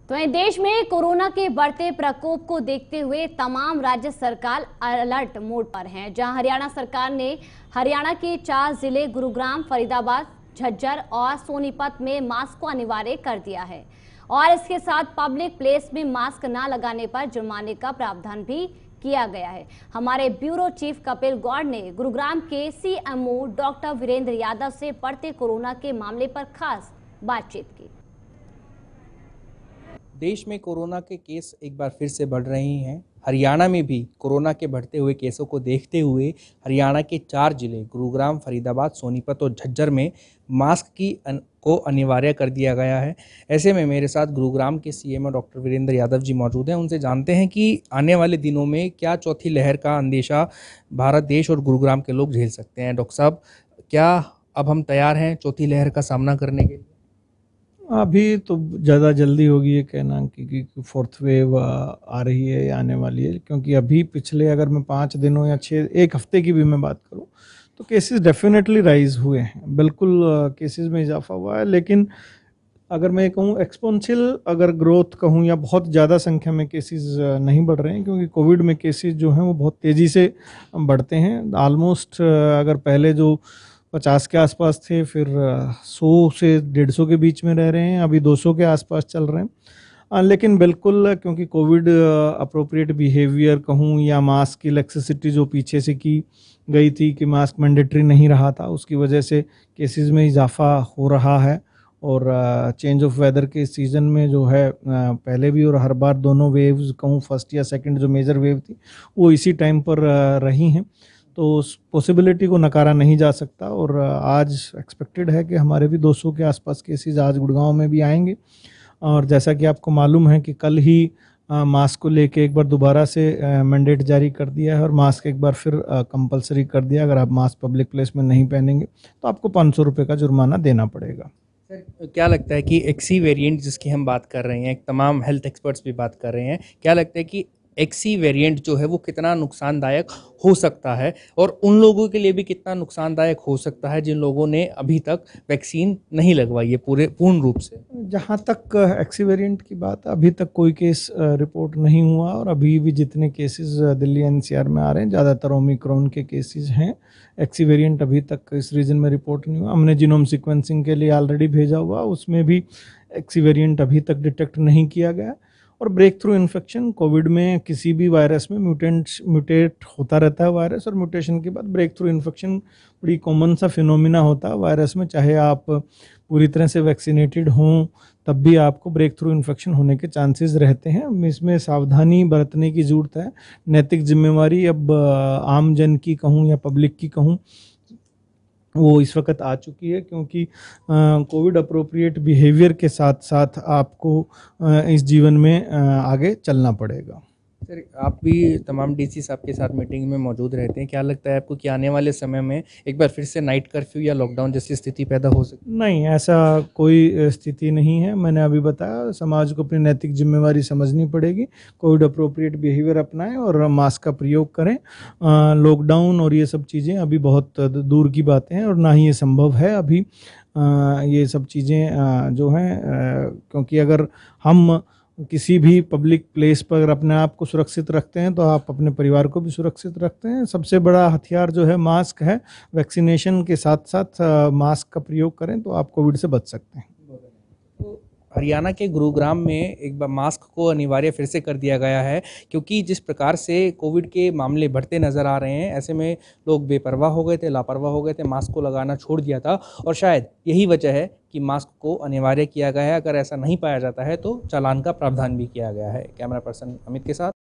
तो वहीं देश में कोरोना के बढ़ते प्रकोप को देखते हुए तमाम राज्य सरकार अलर्ट मोड पर हैं, जहां हरियाणा सरकार ने हरियाणा के 4 जिले गुरुग्राम, फरीदाबाद, झज्जर और सोनीपत में मास्क को अनिवार्य कर दिया है और इसके साथ पब्लिक प्लेस में मास्क न लगाने पर जुर्माने का प्रावधान भी किया गया है। हमारे ब्यूरो चीफ कपिल गौड़ ने गुरुग्राम के सीएमओ डॉक्टर वीरेंद्र यादव से बढ़ते कोरोना के मामले पर खास बातचीत की। देश में कोरोना के केस एक बार फिर से बढ़ रहे हैं। हरियाणा में भी कोरोना के बढ़ते हुए केसों को देखते हुए हरियाणा के 4 जिले गुरुग्राम, फरीदाबाद, सोनीपत और झज्जर में मास्क को अनिवार्य कर दिया गया है। ऐसे में मेरे साथ गुरुग्राम के सीएमओ डॉक्टर वीरेंद्र यादव जी मौजूद हैं। उनसे जानते हैं कि आने वाले दिनों में क्या चौथी लहर का अंदेशा भारत देश और गुरुग्राम के लोग झेल सकते हैं। डॉक्टर साहब, क्या अब हम तैयार हैं चौथी लहर का सामना करने के लिए? अभी तो ज़्यादा जल्दी होगी ये कहना कि फोर्थ वेव आ रही है या आने वाली है, क्योंकि अभी पिछले अगर मैं 5 दिनों या 1 हफ्ते की भी मैं बात करूं तो केसेस डेफिनेटली राइज हुए हैं, बिल्कुल केसेस में इजाफा हुआ है। लेकिन अगर मैं कहूँ एक्सपोनेंशियल अगर ग्रोथ कहूँ या बहुत ज़्यादा संख्या में केसेस नहीं बढ़ रहे हैं, क्योंकि कोविड में केसेस जो हैं वो बहुत तेज़ी से बढ़ते हैं। ऑलमोस्ट अगर पहले जो 50 के आसपास थे, फिर 100 से 150 के बीच में रह रहे हैं, अभी 200 के आसपास चल रहे हैं। लेकिन बिल्कुल क्योंकि कोविड अप्रोप्रिएट बिहेवियर कहूँ या मास्क की लेक्सिसिटी जो पीछे से की गई थी कि मास्क मैंडेटरी नहीं रहा था, उसकी वजह से केसेस में इजाफा हो रहा है। और चेंज ऑफ वेदर के सीज़न में जो है पहले भी और हर बार दोनों वेव्स कहूँ फर्स्ट या सेकंड जो मेजर वेव थी वो इसी टाइम पर रही हैं, तो उस पॉसिबिलिटी को नकारा नहीं जा सकता। और आज एक्सपेक्टेड है कि हमारे भी 200 के आसपास केसेस आज गुड़गांव में भी आएंगे। और जैसा कि आपको मालूम है कि कल ही मास्क को लेके एक बार दोबारा से मैंडेट जारी कर दिया है और मास्क एक बार फिर कंपलसरी कर दिया। अगर आप मास्क पब्लिक प्लेस में नहीं पहनेंगे तो आपको 500 रुपये का जुर्माना देना पड़ेगा। सर, क्या लगता है कि एक्सी वेरिएंट जिसकी हम बात कर रहे हैं, तमाम हेल्थ एक्सपर्ट्स भी बात कर रहे हैं, क्या लगता है कि एक्सी वेरिएंट जो है वो कितना नुकसानदायक हो सकता है और उन लोगों के लिए भी कितना नुकसानदायक हो सकता है जिन लोगों ने अभी तक वैक्सीन नहीं लगवाई है पूर्ण रूप से? जहाँ तक एक्सी वेरिएंट की बात, अभी तक कोई केस रिपोर्ट नहीं हुआ और अभी भी जितने केसेस दिल्ली एनसीआर में आ रहे हैं ज़्यादातर ओमिक्रॉन के केसेस हैं। एक्सी वेरिएंट अभी तक इस रीजन में रिपोर्ट नहीं हुआ। हमने जीनोम सीक्वेंसिंग के लिए ऑलरेडी भेजा हुआ, उसमें भी एक्सी वेरिएंट अभी तक डिटेक्ट नहीं किया गया। और ब्रेक थ्रू इन्फेक्शन कोविड में किसी भी वायरस में म्यूटेट होता रहता है वायरस, और म्यूटेशन के बाद ब्रेक थ्रू इन्फेक्शन बड़ी कॉमन सा फिनोमिना होता है वायरस में। चाहे आप पूरी तरह से वैक्सीनेटेड हों तब भी आपको ब्रेक थ्रू इन्फेक्शन होने के चांसेस रहते हैं। इसमें सावधानी बरतने की ज़रूरत है। नैतिक जिम्मेवारी अब आम जन की कहूँ या पब्लिक की कहूँ वो इस वक्त आ चुकी है, क्योंकि कोविड अप्रोप्रिएट बिहेवियर के साथ साथ आपको इस जीवन में आगे चलना पड़ेगा। सर, आप भी तमाम डीसी साहब के साथ मीटिंग में मौजूद रहते हैं, क्या लगता है आपको कि आने वाले समय में एक बार फिर से नाइट कर्फ्यू या लॉकडाउन जैसी स्थिति पैदा हो सकती है? नहीं, ऐसा कोई स्थिति नहीं है। मैंने अभी बताया, समाज को अपनी नैतिक जिम्मेवारी समझनी पड़ेगी, कोविड अप्रोप्रिएट बिहेवियर अपनाएं और मास्क का प्रयोग करें। लॉकडाउन और ये सब चीज़ें अभी बहुत दूर की बातें हैं और ना ही ये संभव है अभी ये सब चीज़ें जो हैं, क्योंकि अगर हम किसी भी पब्लिक प्लेस पर अगर अपने आप को सुरक्षित रखते हैं तो आप अपने परिवार को भी सुरक्षित रखते हैं। सबसे बड़ा हथियार जो है मास्क है। वैक्सीनेशन के साथ साथ मास्क का प्रयोग करें तो आप कोविड से बच सकते हैं। तो हरियाणा के गुरुग्राम में एक बार मास्क को अनिवार्य फिर से कर दिया गया है, क्योंकि जिस प्रकार से कोविड के मामले बढ़ते नज़र आ रहे हैं, ऐसे में लोग बेपरवाह हो गए थे, लापरवाह हो गए थे, मास्क को लगाना छोड़ दिया था और शायद यही वजह है कि मास्क को अनिवार्य किया गया है। अगर ऐसा नहीं पाया जाता है तो चालान का प्रावधान भी किया गया है। कैमरा पर्सन अमित के साथ